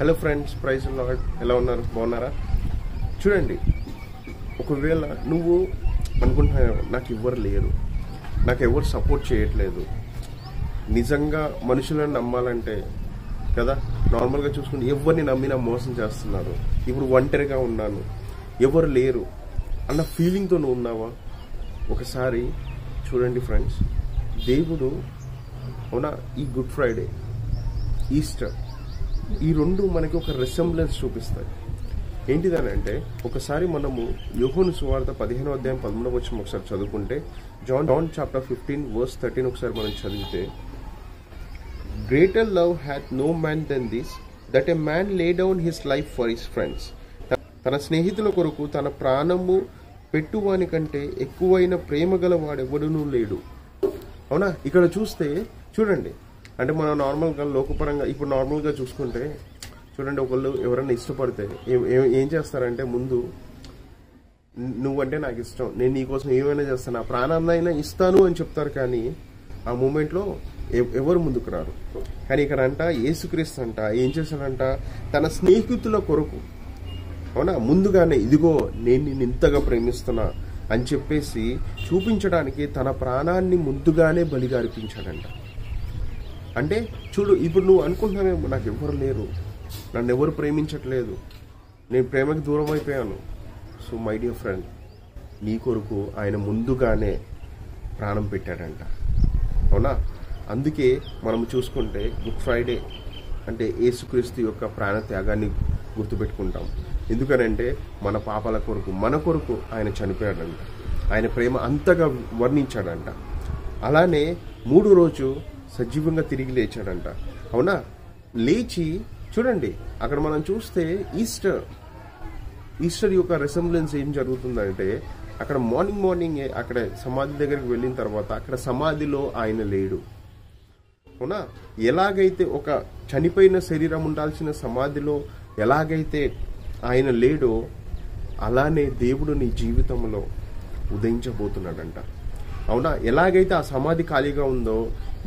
Hello friends, praise lord. ఎలా ఉన్నారు? బాగున్నారా? చూడండి, ఒకవేళ నువ్వు అనుకుంటున్నావు నాకు ఎవ్వరు లేరు, నాకు ఎవరు సపోర్ట్ చేయట్లేదు, నిజంగా మనుషులను నమ్మాలంటే కదా నార్మల్గా చూసుకుంటే ఎవరిని నమ్మినా మోసం చేస్తున్నారు, ఇప్పుడు ఒంటరిగా ఉన్నాను, ఎవరు లేరు అన్న ఫీలింగ్తో నువ్వు ఉన్నావా? ఒకసారి చూడండి ఫ్రెండ్స్, దేవుడు అవునా ఈ గుడ్ ఫ్రైడే, ఈస్టర్, ఈ రెండు మనకి ఒక రిసెంబ్లెన్స్ చూపిస్తాయి. ఏంటిదనంటే ఒకసారి మనము యోహాను సువార్త 15వ అధ్యాయం 13వ వచనం ఒకసారి చదువుకుంటే, జాన్ చాప్టర్ 15 verse 13 ఒకసారి మనం చదివితే, greater love hath no man then this, that a man lay down his life for his friends. తన స్నేహితుల కొరకు తన ప్రాణము పెట్టువాని కంటే ఎక్కువైన ప్రేమ గల వాడెవడునూ లేడు. అవునా? ఇక్కడ చూస్తే చూడండి, అంటే మనం నార్మల్గా లోకపరంగా ఇప్పుడు నార్మల్గా చూసుకుంటే చూడండి, ఒకళ్ళు ఎవరైనా ఇష్టపడితే ఏం చేస్తారంటే, ముందు నువ్వంటే నాకు ఇష్టం, నేను నీకోసం ఏమైనా చేస్తాను, నా ప్రాణాన్ని అయినా ఇస్తాను అని చెప్తారు. కానీ ఆ మూమెంట్లో ఎవరు ముందుకు రారు. కానీ ఇక్కడ అంట యేసుక్రీస్తు అంట ఏం చేశాడంట, తన స్నేహితుల కొరకు అవునా ముందుగానే ఇదిగో నేను నిన్ను ఇంతగా ప్రేమిస్తున్నా అని చెప్పేసి చూపించడానికి తన ప్రాణాన్ని ముందుగానే బలిగా అర్పించాడంట. అంటే చూడు, ఇప్పుడు నువ్వు అనుకుంటున్నావేమో నాకు ఎవరు లేరు, నన్ను ఎవరు ప్రేమించట్లేదు, నేను ప్రేమకి దూరం అయిపోయాను. సో మై డియర్ ఫ్రెండ్, నీ కొరకు ఆయన ముందుగానే ప్రాణం పెట్టాడంట. అవునా? అందుకే మనం చూసుకుంటే గుడ్ ఫ్రైడే అంటే యేసుక్రీస్తు యొక్క ప్రాణ త్యాగాన్ని గుర్తుపెట్టుకుంటాం. ఎందుకనంటే మన పాపాల కొరకు, మన కొరకు ఆయన చనిపోయాడంట, ఆయన ప్రేమ అంతగా వర్ణించాడంట. అలానే 3 రోజు సజీవంగా తిరిగి లేచాడంట. అవునా? లేచి చూడండి, అక్కడ మనం చూస్తే ఈస్టర్ యొక్క రెసెంబ్లెన్స్ ఏం జరుగుతుందంటే, అక్కడ మార్నింగే అక్కడ సమాధి దగ్గరికి వెళ్ళిన తర్వాత అక్కడ సమాధిలో ఆయన లేడు. అవునా? ఎలాగైతే ఒక చనిపోయిన శరీరం ఉండాల్సిన సమాధిలో ఎలాగైతే ఆయన లేడో, అలానే దేవుడు నీ జీవితంలో ఉదయించబోతున్నాడంట. అవునా? ఎలాగైతే ఆ సమాధి ఖాళీగా ఉందో,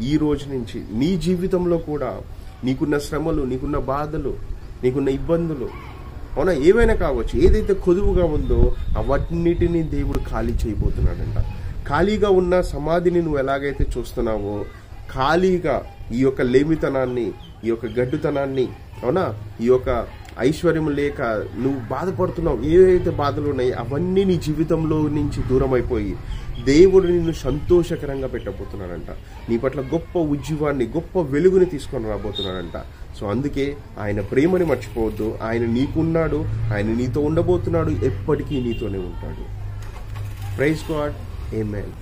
ఈ రోజు నుంచి నీ జీవితంలో కూడా నీకున్న శ్రమలు, నీకున్న బాధలు, నీకున్న ఇబ్బందులు, అవునా ఏవైనా కావచ్చు, ఏదైతే కొదువుగా ఉందో అవన్నిటినీ దేవుడు ఖాళీ చేయబోతున్నాడంట. ఖాళీగా ఉన్న సమాధిని నువ్వు ఎలాగైతే చూస్తున్నావో, ఖాళీగా ఈ యొక్క లేమితనాన్ని, ఈ యొక్క గడ్డుతనాన్ని, అవునా ఈ యొక్క ఐశ్వర్యం లేక నువ్వు బాధపడుతున్నావు, ఏవైతే బాధలు ఉన్నాయో అవన్నీ నీ జీవితంలో నుంచి దూరం అయిపోయి దేవుడు నిన్ను సంతోషకరంగా పెట్టబోతున్నాడంట. నీ పట్ల గొప్ప ఉజ్జీవాన్ని, గొప్ప వెలుగుని తీసుకొని రాబోతున్నాడంట. సో అందుకే ఆయన ప్రేమని మర్చిపోవద్దు. ఆయన నీకున్నాడు, ఆయన నీతో ఉండబోతున్నాడు, ఎప్పటికీ నీతోనే ఉంటాడు. Praise God. ఆమేన్.